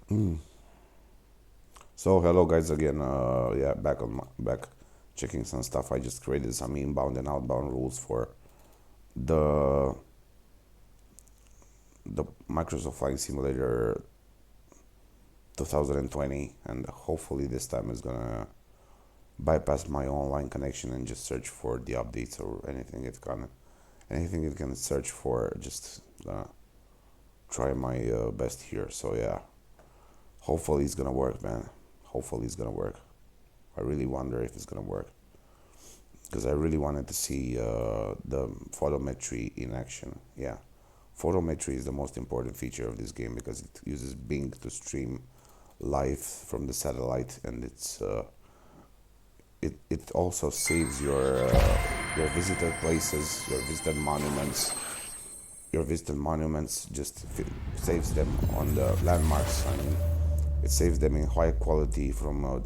So hello guys again. Yeah, back checking some stuff. I just created some inbound and outbound rules for the the Microsoft Flight Simulator 2020, and hopefully this time is gonna bypass my online connection and just search for the updates or anything it can search for. Just try my best here. So yeah, hopefully it's gonna work, man. Hopefully it's gonna work. I really wonder if it's gonna work, because I really wanted to see the photometry in action. Yeah, photometry is the most important feature of this game because it uses Bing to stream live from the satellite, and it also saves your visited places, your visited monuments. Just saves them on the landmarks. I mean, it saves them in high quality from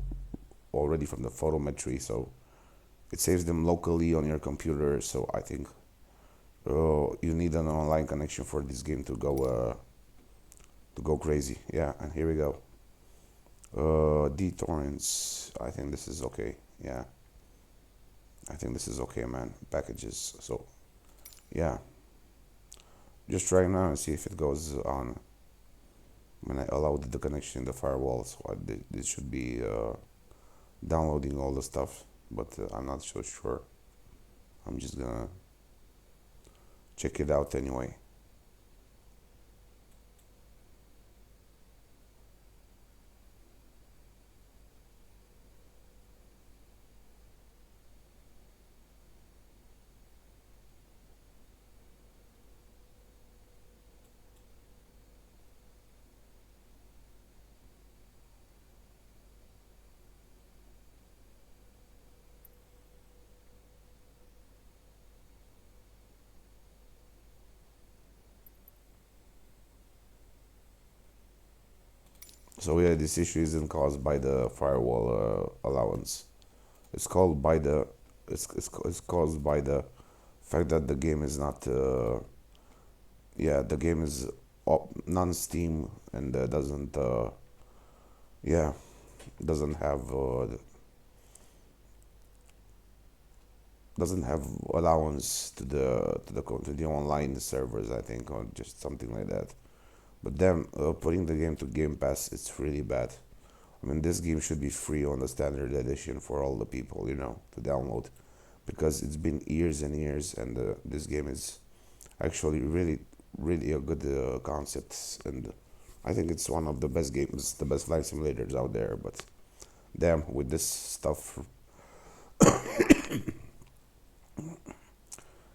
already from the photometry, so it saves them locally on your computer. So I think you need an online connection for this game to go crazy. Yeah, and here we go. D-torrents. I think this is okay. Yeah, I think this is okay, man. Packages. So yeah, just try now and see if it goes on. When I allowed the connection in the firewall, so this should be downloading all the stuff, but I'm not so sure. I'm just gonna check it out anyway. So yeah, this issue isn't caused by the firewall allowance. It's called by the it's caused by the fact that the game is not yeah, the game is non-Steam, and yeah, doesn't have doesn't have allowance to the online servers, I think, or just something like that. But then putting the game to Game Pass, it's really bad. I mean, this game should be free on the standard edition for all the people, to download, because it's been years and years, and this game is actually really a good concept, and I think it's one of the best games, the best flight simulators out there. But damn, with this stuff,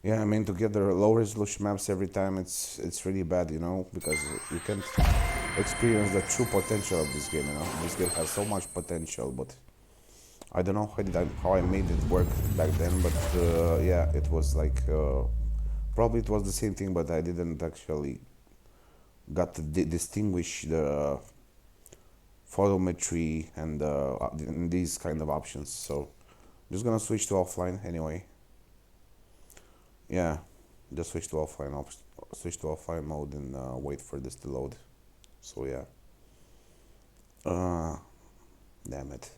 yeah, I mean, to get the low resolution maps every time, it's really bad, because you can't experience the true potential of this game. This game has so much potential, but I don't know how I made it work back then. But yeah, it was like probably it was the same thing, but I didn't actually got to distinguish the photometry and these kind of options. So I'm just gonna switch to offline anyway. Yeah, just switch to offline mode and wait for this to load. So yeah, uh, damn it.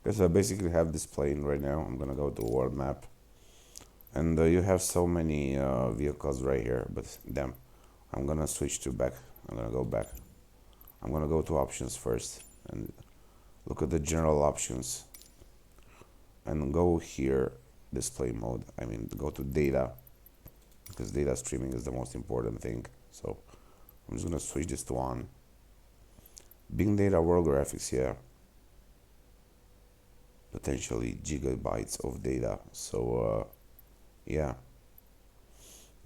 Okay, so I basically have this plane right now. I'm gonna go to world map, and you have so many vehicles right here, but damn, I'm gonna switch to back. I'm gonna go back. I'm gonna go to options first and look at the general options and go here, display mode. I mean, go to data, because data streaming is the most important thing. So I'm just gonna switch this to on. Bing data world graphics, yeah. Potentially gigabytes of data. So yeah,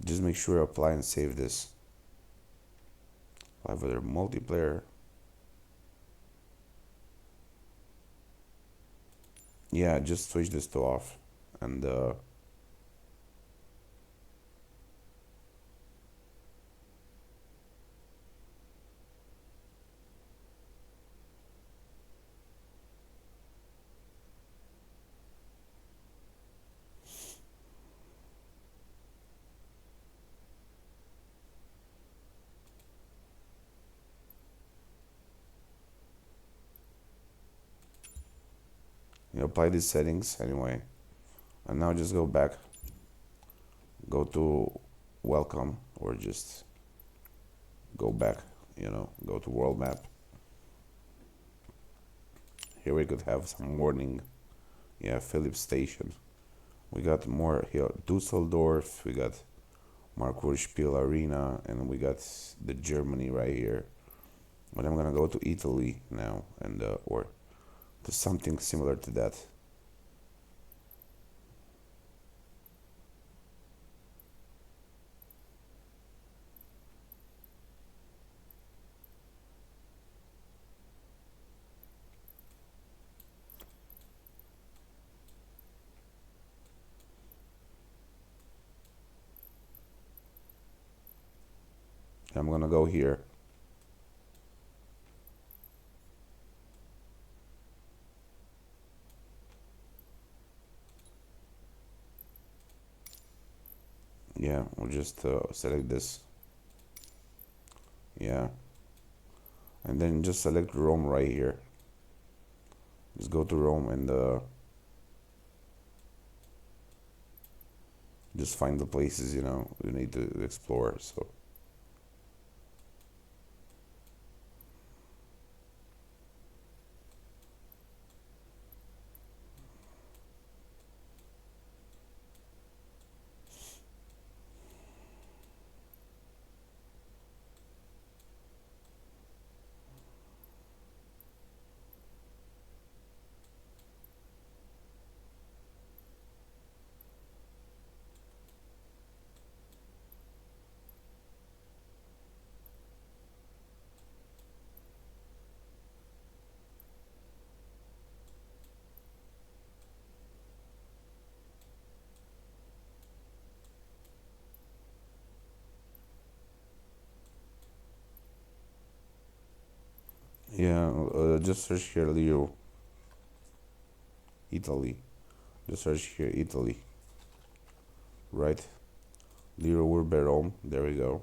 just make sure you apply and save this. Live other multiplayer. Yeah, just switch this to off, and you apply these settings anyway. And now just go back, go to welcome, or just go back, go to world map. Here we could have some warning. Yeah, Philips station. We got more here, Dusseldorf, we got Markurspiel Arena, and we got the Germany right here. But I'm gonna go to Italy now, and or to something similar to that. I'm gonna go here. Yeah, we'll just select this. Yeah, and then just select Rome right here. Just go to Rome and just find the places you need to explore. So yeah, just search here Leo, Italy. Just search here Italy. Right, Leo Urbe Rome. There we go.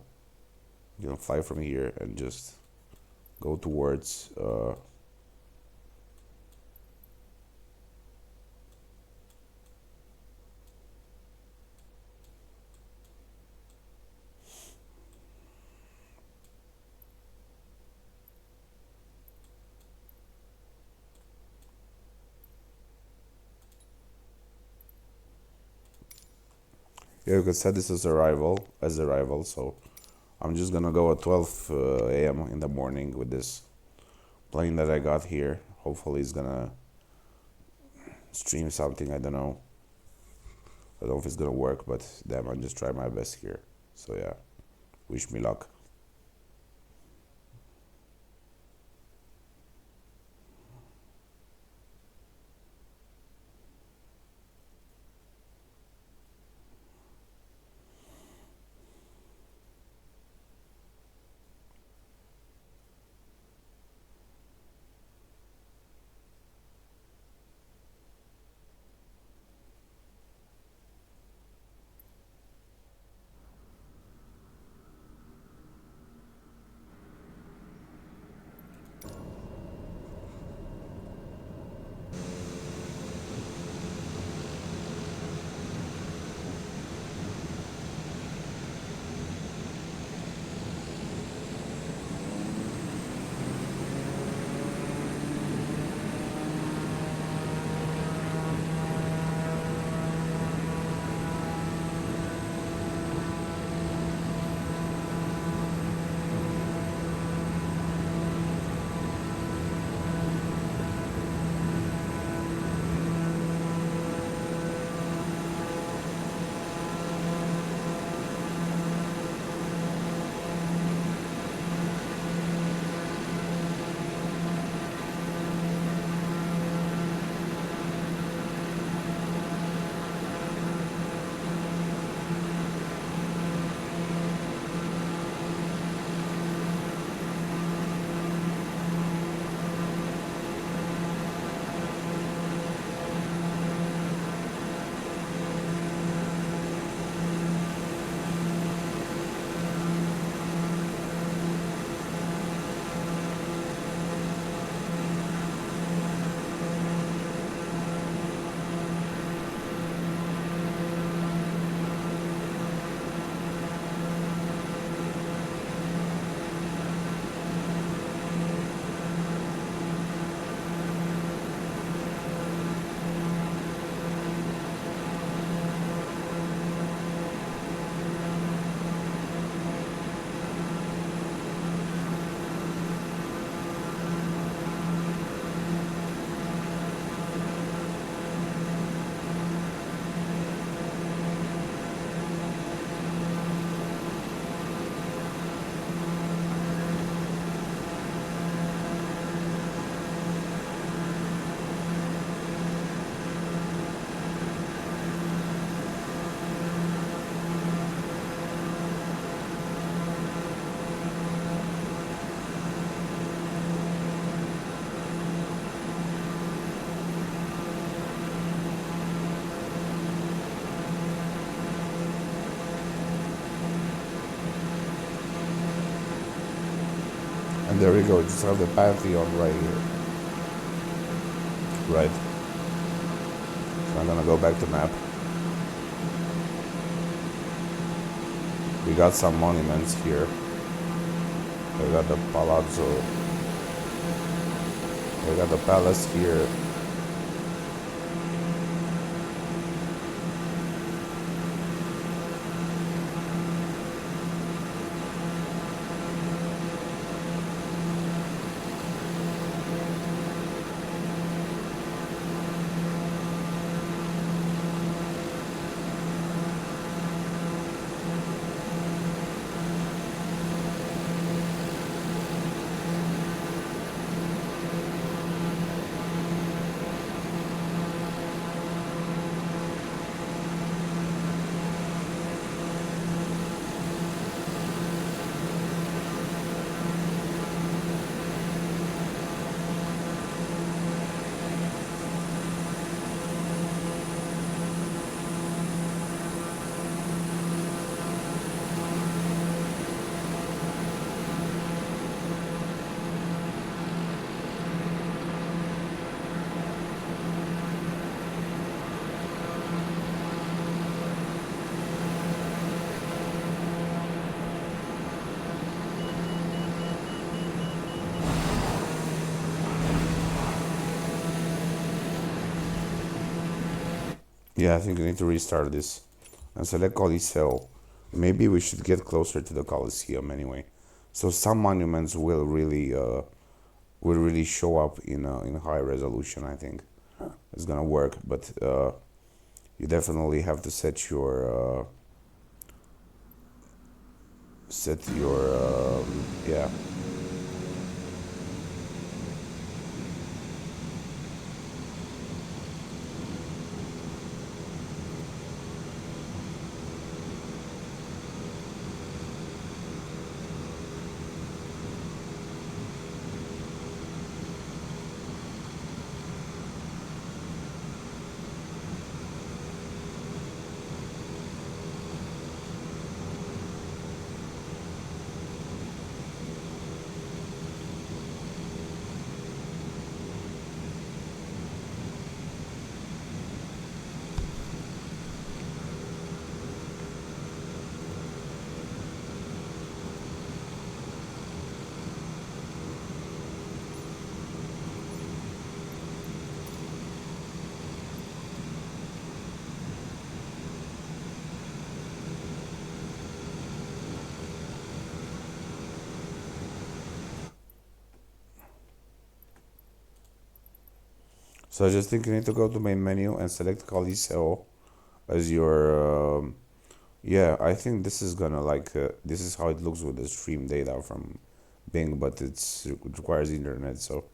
You can fly from here and just go towards. Yeah, you can set this as arrival. So I'm just gonna go at 12 a.m. in the morning with this plane that I got here. Hopefully, it's gonna stream something. I don't know. I don't know if it's gonna work, but damn, I'll just try my best here. So yeah, wish me luck. There we go. Just have the Pantheon right here. Right. So I'm gonna go back to map. We got some monuments here. We got the Palazzo. We got the palace here. Yeah, I think we need to restart this and select Coliseo. Maybe we should get closer to the Coliseum anyway. So some monuments will really show up in high resolution. I think it's gonna work, but you definitely have to set your yeah. So I just think you need to go to main menu and select Coliseo as your yeah. I think this is gonna this is how it looks with the stream data from Bing, but it requires internet. So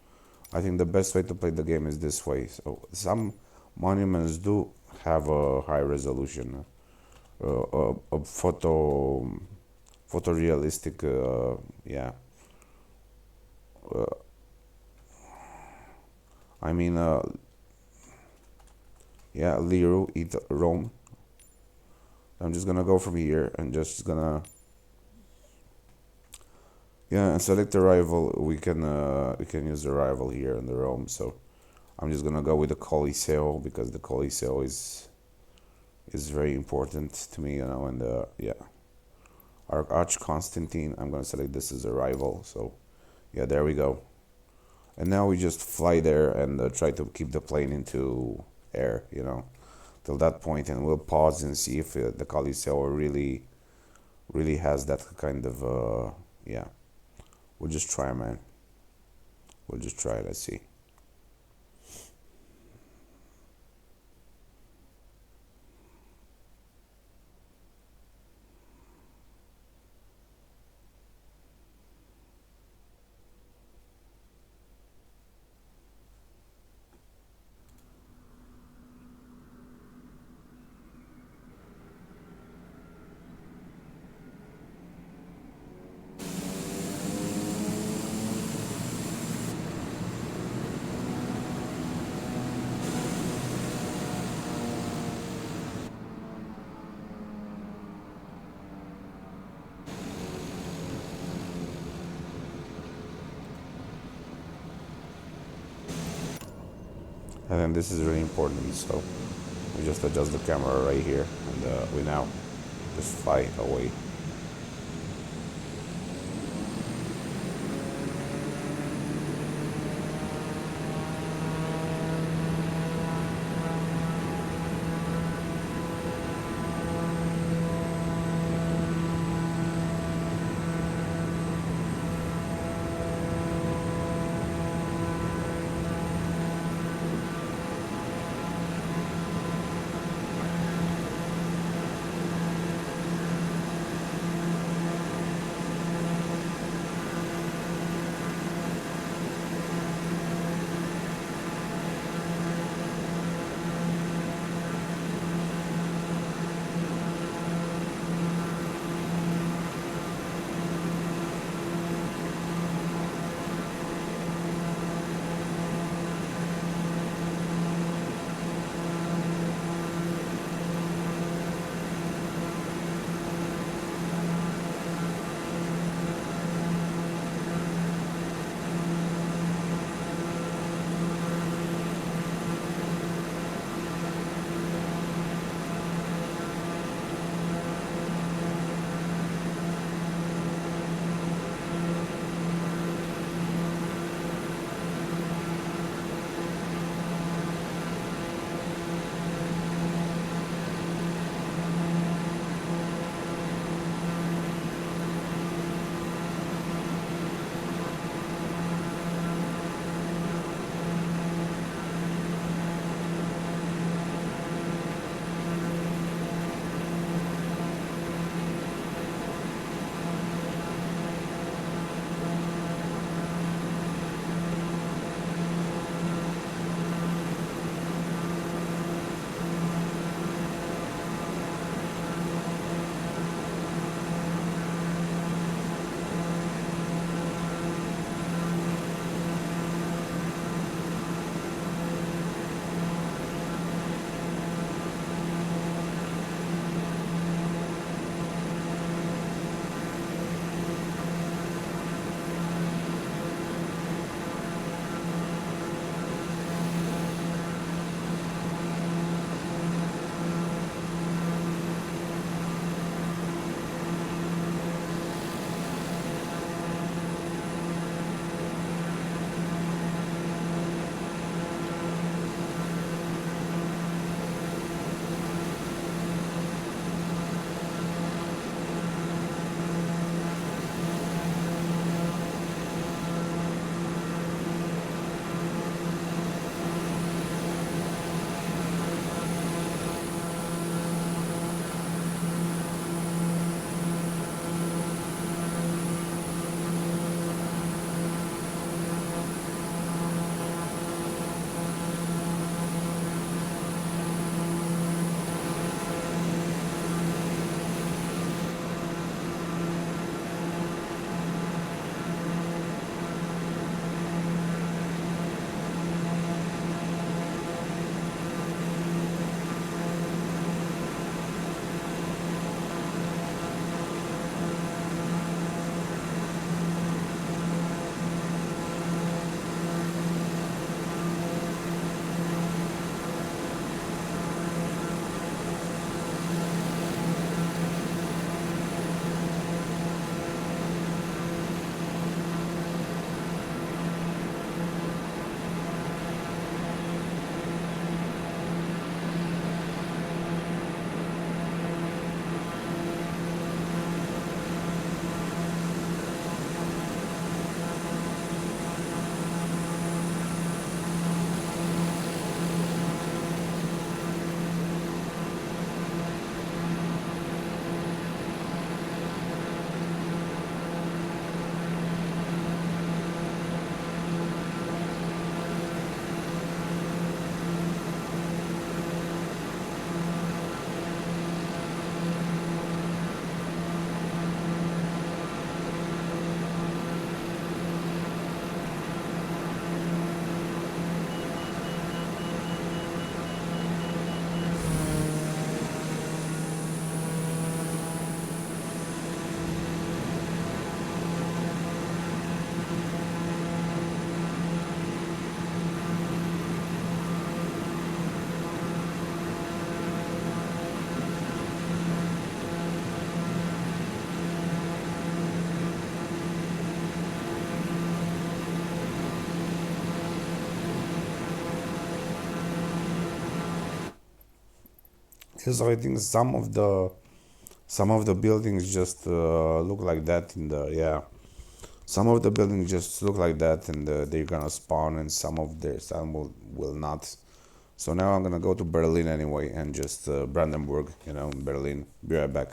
I think the best way to play the game is this way. So some monuments do have a high resolution, a photorealistic, yeah. Uh, I mean, yeah, Liru, Rome. I'm just gonna go from here and just gonna yeah and select the rival. We can use the rival here in the Rome. So I'm just gonna go with the Coliseo because the Coliseo is very important to me, and yeah, Arch Constantine. I'm gonna select this as a rival. So yeah, there we go. And now we just fly there and try to keep the plane into air, till that point, and we'll pause and see if the Coliseo really has that kind of yeah. We'll just try, man. We'll just try. Let's see. And then this is really important, so we just adjust the camera right here, and we now just fly away. So I think some of the buildings just look like that in the yeah. Some of the buildings just look like that, and they're gonna spawn, and some will not. So now I'm gonna go to Berlin anyway, and just Brandenburg, Berlin. Be right back.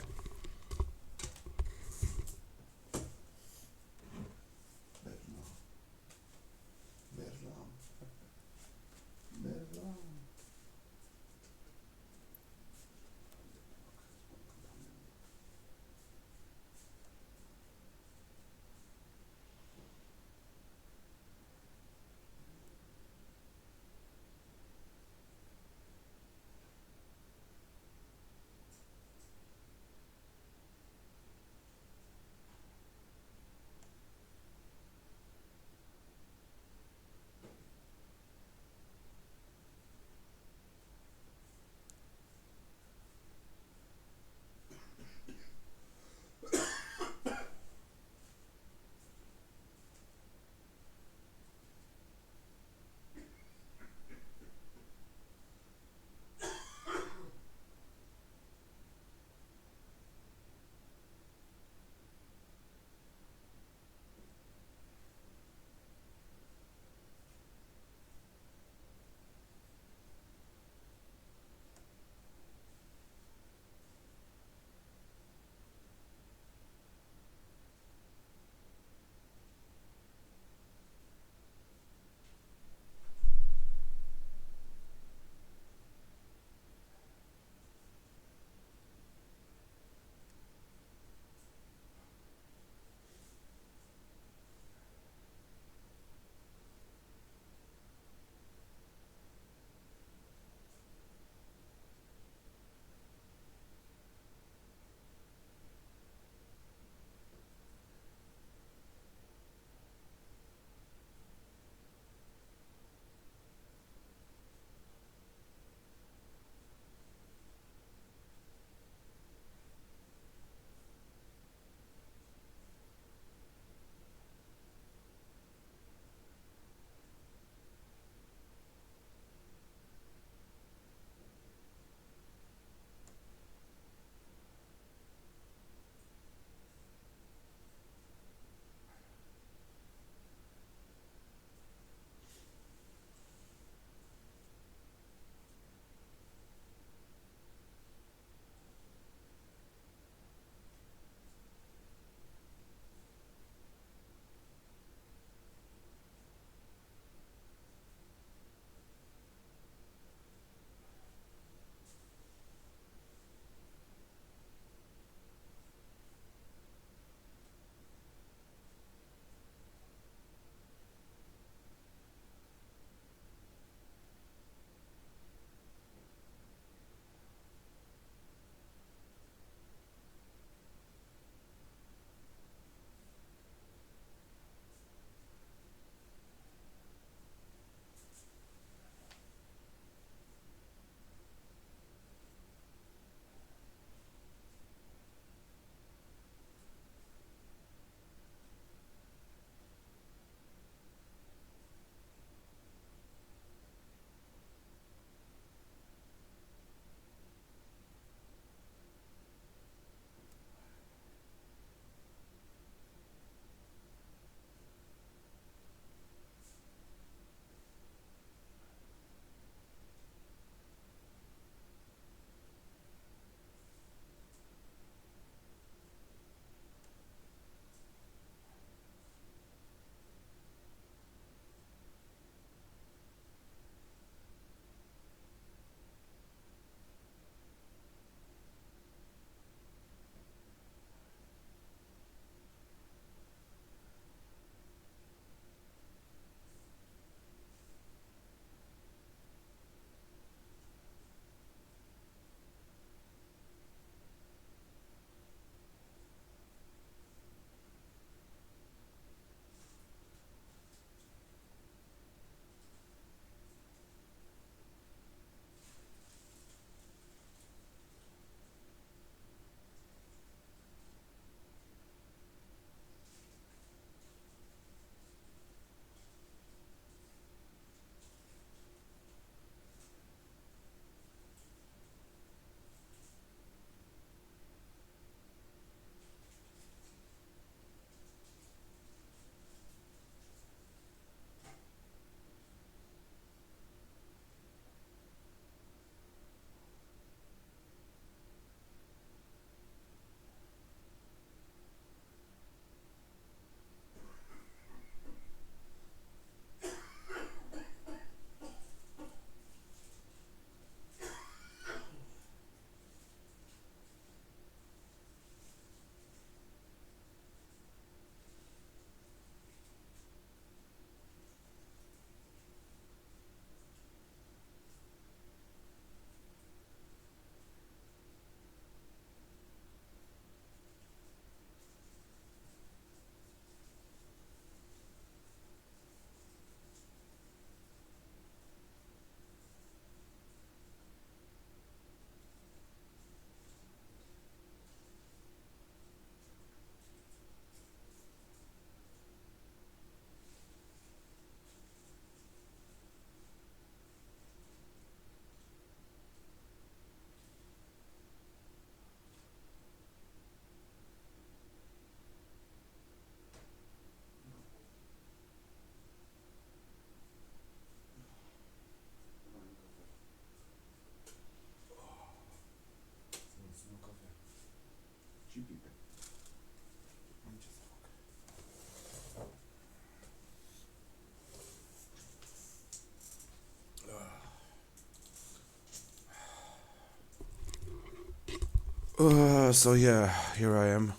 So yeah, here I am.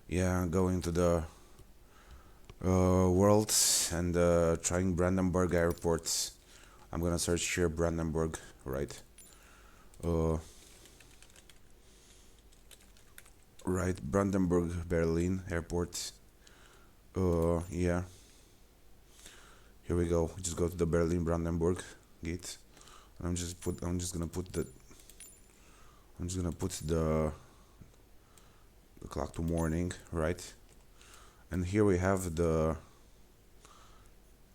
Yeah, going to the world and trying Brandenburg Airport. I'm gonna search here Brandenburg, right? Uh, right, Brandenburg, Berlin Airport. Yeah, here we go. Just go to the Berlin Brandenburg gate. I'm just gonna put the. I'm just gonna put the clock to morning, right? And here we have the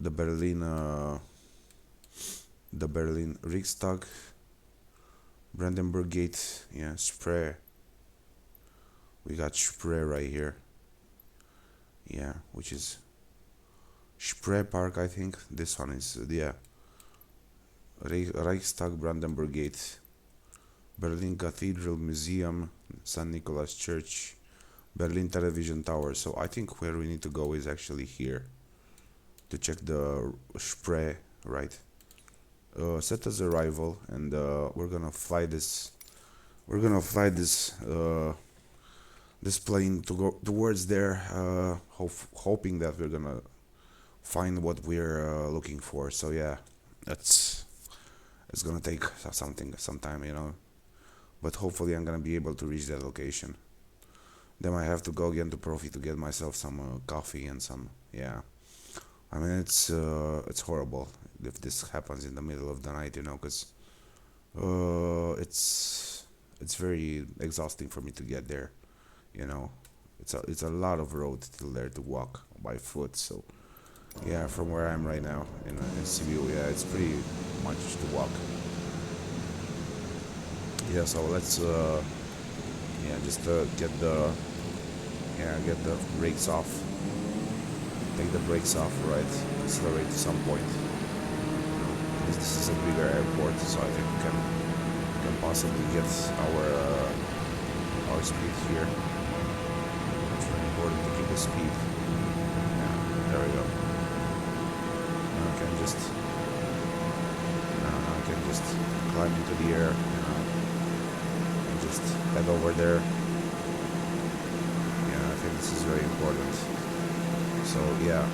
Berlin the Berlin Riksdag, Brandenburg Gate, yeah, Spree. We got Spree right here, yeah, which is Spree Park, I think. This one is yeah, Reichstag, Brandenburg Gate, Berlin Cathedral Museum, St. Nicholas Church, Berlin Television Tower. So I think where we need to go is actually here to check the Spree, right? Set as arrival, and we're gonna fly this. We're gonna fly this plane to go towards there, hoping that we're gonna find what we're looking for. So yeah, that's it's gonna take some time, But hopefully, I'm gonna be able to reach that location. Then I have to go again to Profi to get myself some coffee and some yeah. I mean, it's horrible if this happens in the middle of the night, because it's very exhausting for me to get there. You know, it's a lot of road till there to walk by foot. So yeah, from where I am right now in Sibiu, yeah, it's pretty much to walk. Yeah, so let's yeah just get the brakes off, take the brakes off, right? Accelerate to some point. This is a bigger airport, so I think we can possibly get our speed here. It's very important to keep the speed. Yeah, there we go. Now I can just climb into the air, and just head over there. Yeah, I think this is very important. So yeah.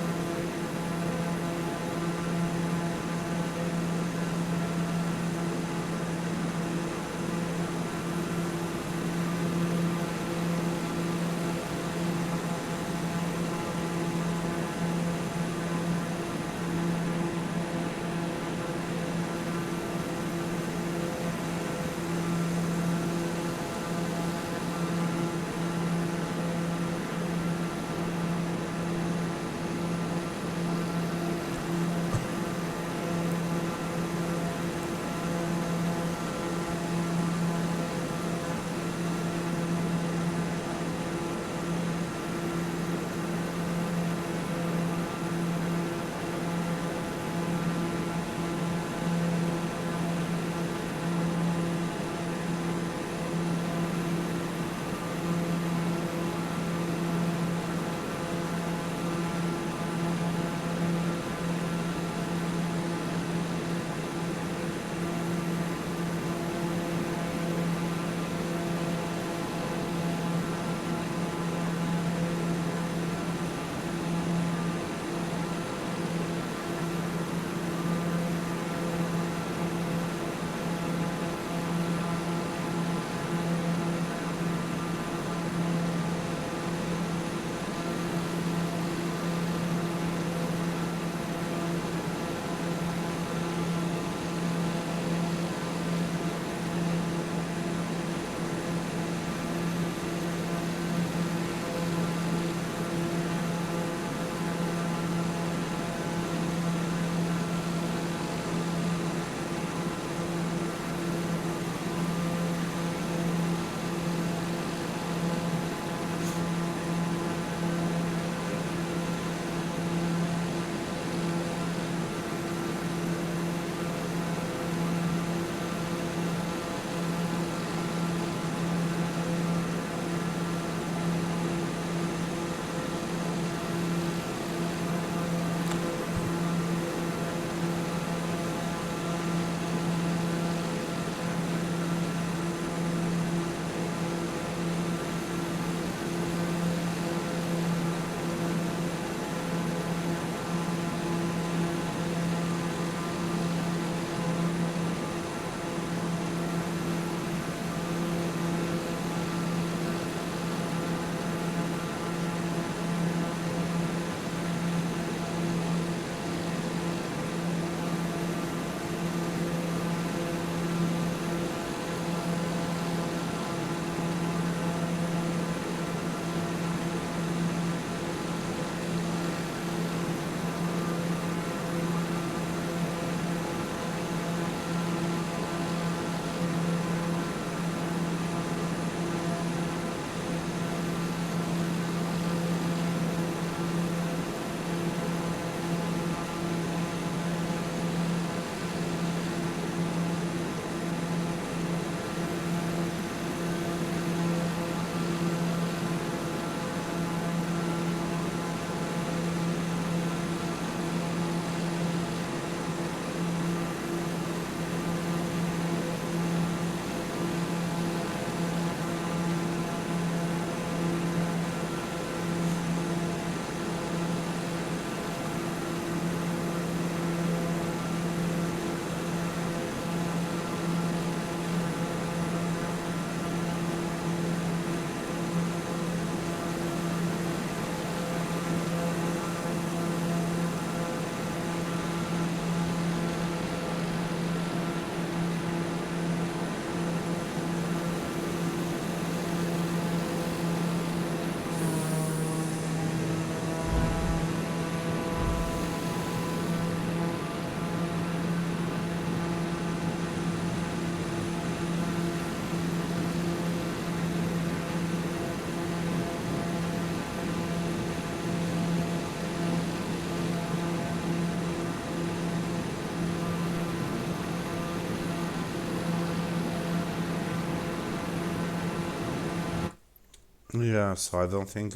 Yeah, so I don't think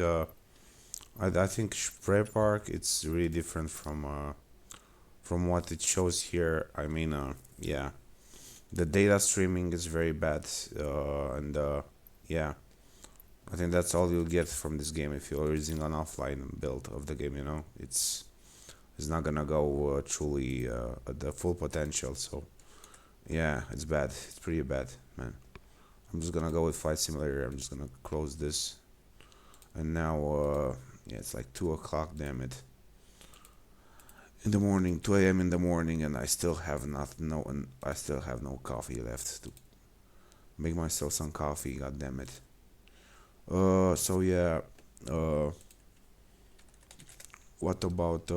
I think Spray Park it's really different from what it shows here. I mean, yeah, the data streaming is very bad, and yeah, I think that's all you'll get from this game if you're using an offline build of the game. It's not gonna go truly at the full potential. So yeah, it's bad. It's pretty bad, man. I'm just gonna go with Flight Simulator. I'm just gonna close this, and now yeah, it's like 2 o'clock. Damn it. In the morning, 2 a.m. in the morning, and I still have not no, and I still have no coffee left to make myself some coffee. God damn it. So yeah. Uh, what about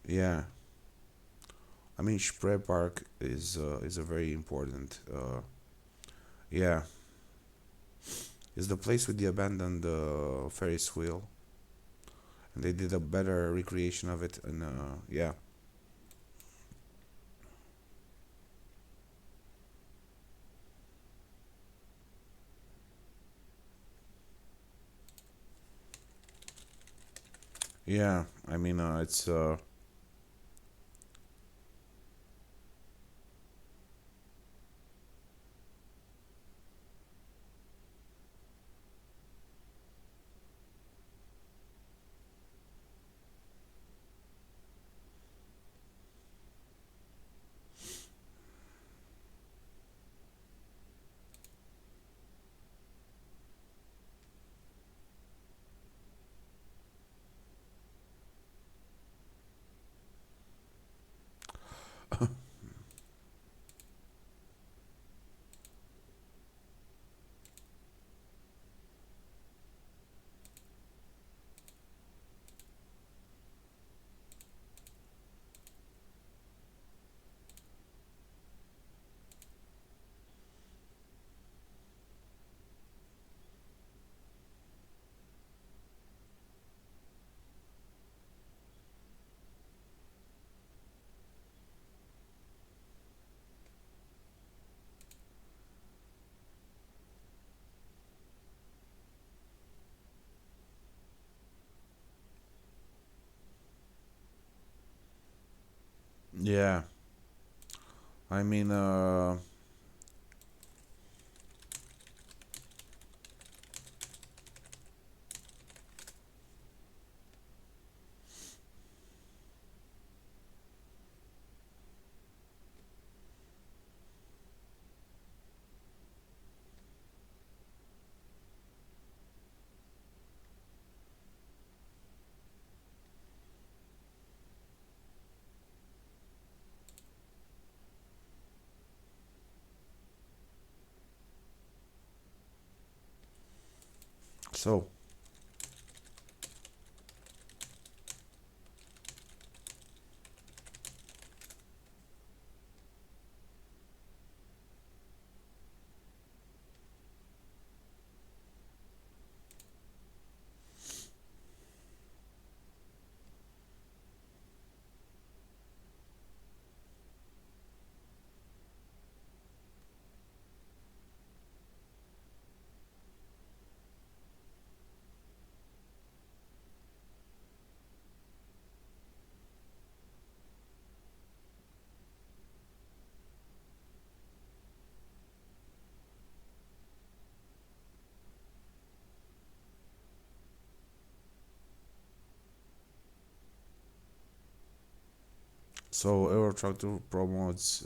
yeah? I mean, Spray Park is a very important yeah. Is the place with the abandoned Ferris wheel, and they did a better recreation of it, and yeah. Yeah, I mean, it's yeah. I mean, so Euro Truck Tour promotes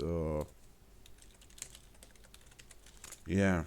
yeah.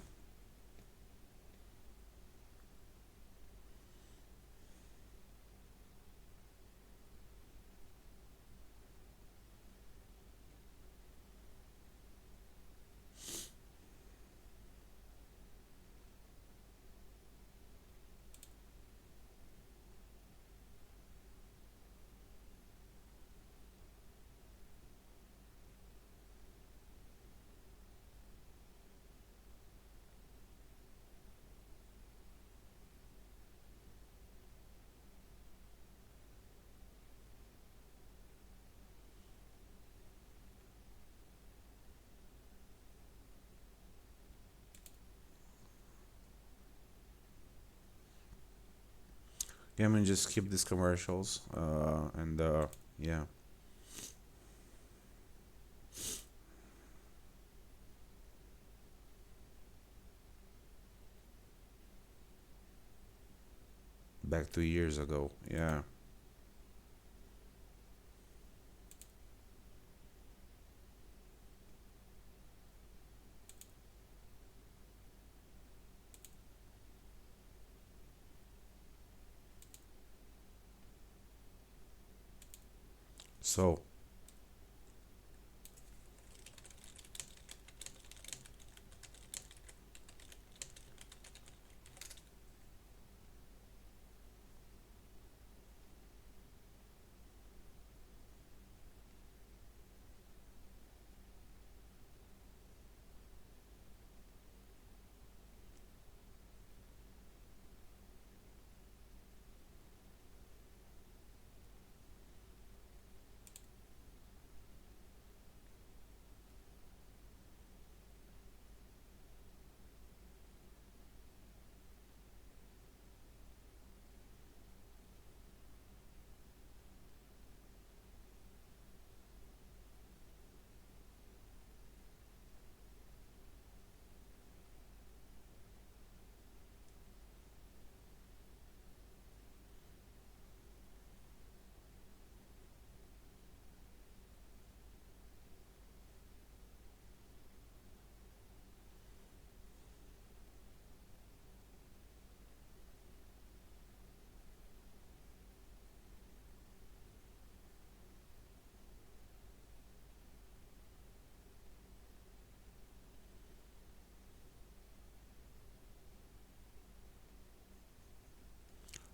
Yeah, I mean, just skip these commercials. And yeah. Back 2 years ago. Yeah. So,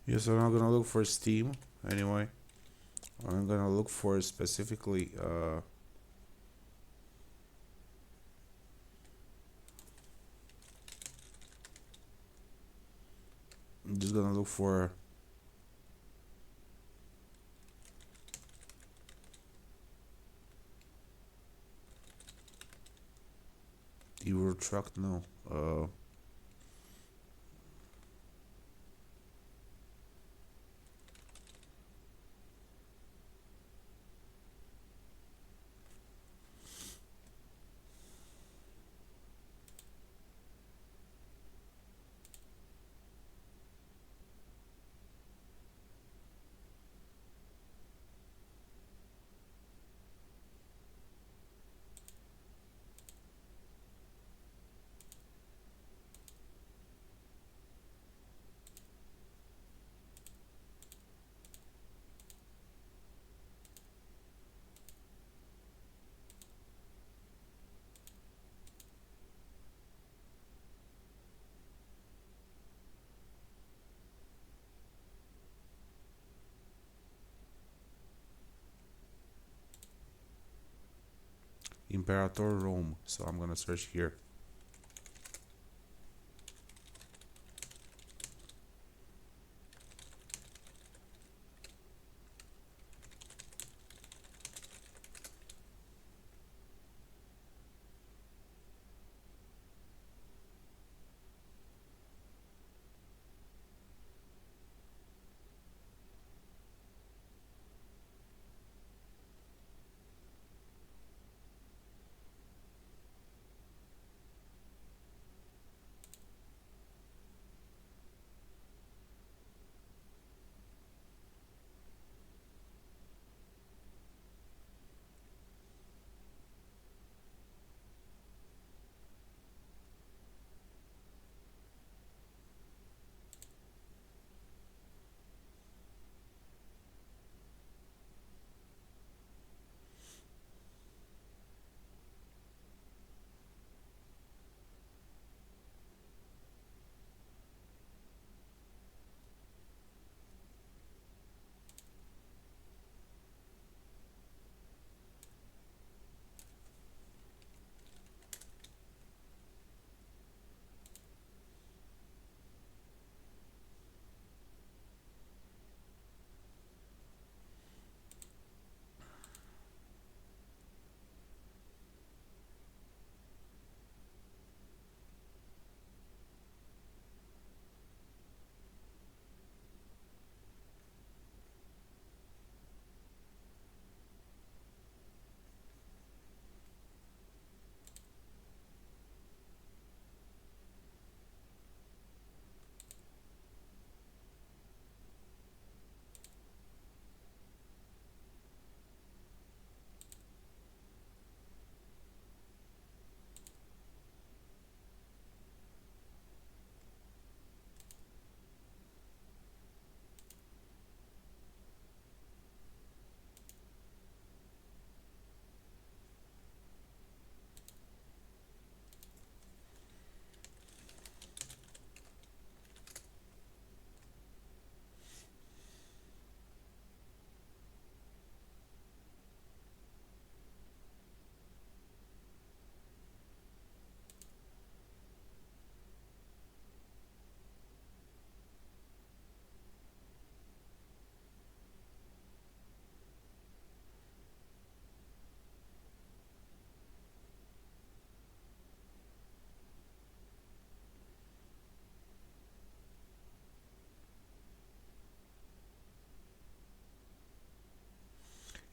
yeah, so I'm gonna look for Steam anyway. I'm gonna look for specifically. I'm just gonna look for Euro Truck. No. Imperator Rome. So I'm gonna search here.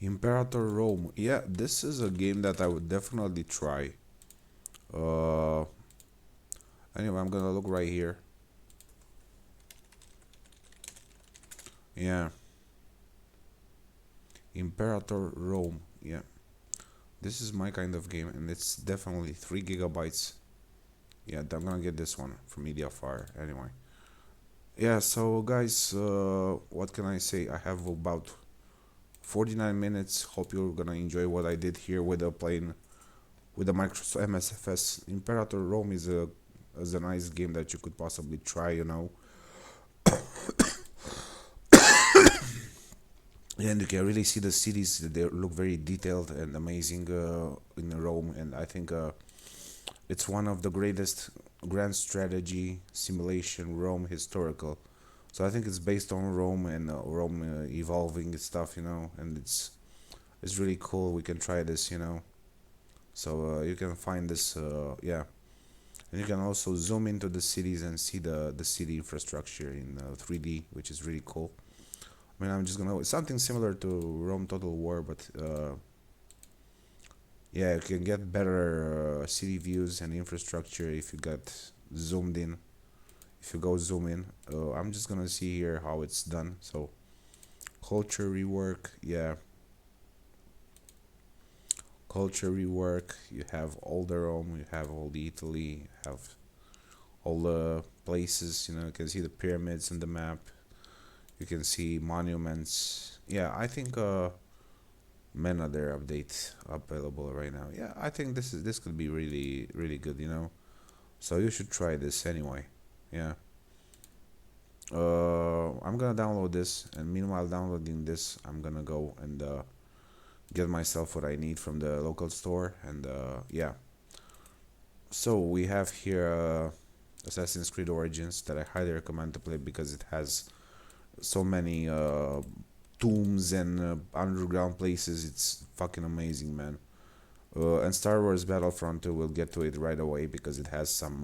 Imperator Rome. Yeah, this is a game that I would definitely try. Uh, anyway, I'm gonna look right here. Yeah, Imperator Rome. Yeah, this is my kind of game, and it's definitely 3 gigabytes. Yeah, I'm gonna get this one from Mediafire. Anyway, yeah. So guys, what can I say? I have about 49 minutes. Hope you're gonna enjoy what I did here with the playing with the Microsoft MSFS. Imperator Rome is a nice game that you could possibly try. You know, and you can really see the cities. They look very detailed and amazing in Rome, and I think it's one of the greatest grand strategy simulation Rome historical. So I think it's based on Rome and Rome evolving its stuff, you know, and it's really cool. We can try this, you know. So you can find this, yeah, and you can also zoom into the cities and see the city infrastructure in 3D, which is really cool. I mean, I'm just gonna something similar to Rome Total War, but yeah, you can get better city views and infrastructure if you get zoomed in. If you go zoom in, I'm just gonna see here how it's done. So culture rework, yeah, culture rework. You have all the Rome, you have all the Italy, you have all the places. You know, you can see the pyramids in the map. You can see monuments. Yeah, I think many other updates available right now. Yeah, I think this could be really good. You know, so you should try this anyway. Yeah. I'm gonna download this, and meanwhile downloading this, I'm gonna go and get myself what I need from the local store, and yeah. So we have here Assassin's Creed Origins that I highly recommend to play because it has so many tombs and underground places. It's fucking amazing, man. And Star Wars Battlefront 2, we'll get to it right away because it has some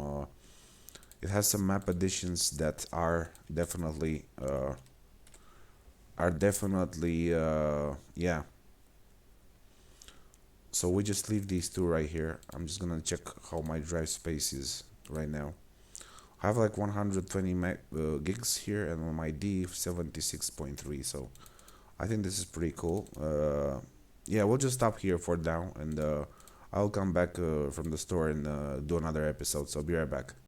map additions that are definitely yeah. So we just leave these two right here. I'm just gonna check how my drive space is right now. I have like 120 gigs here, and on my D 76.3. So I think this is pretty cool. Yeah, we'll just stop here for now, and I'll come back from the store and do another episode. So be right back.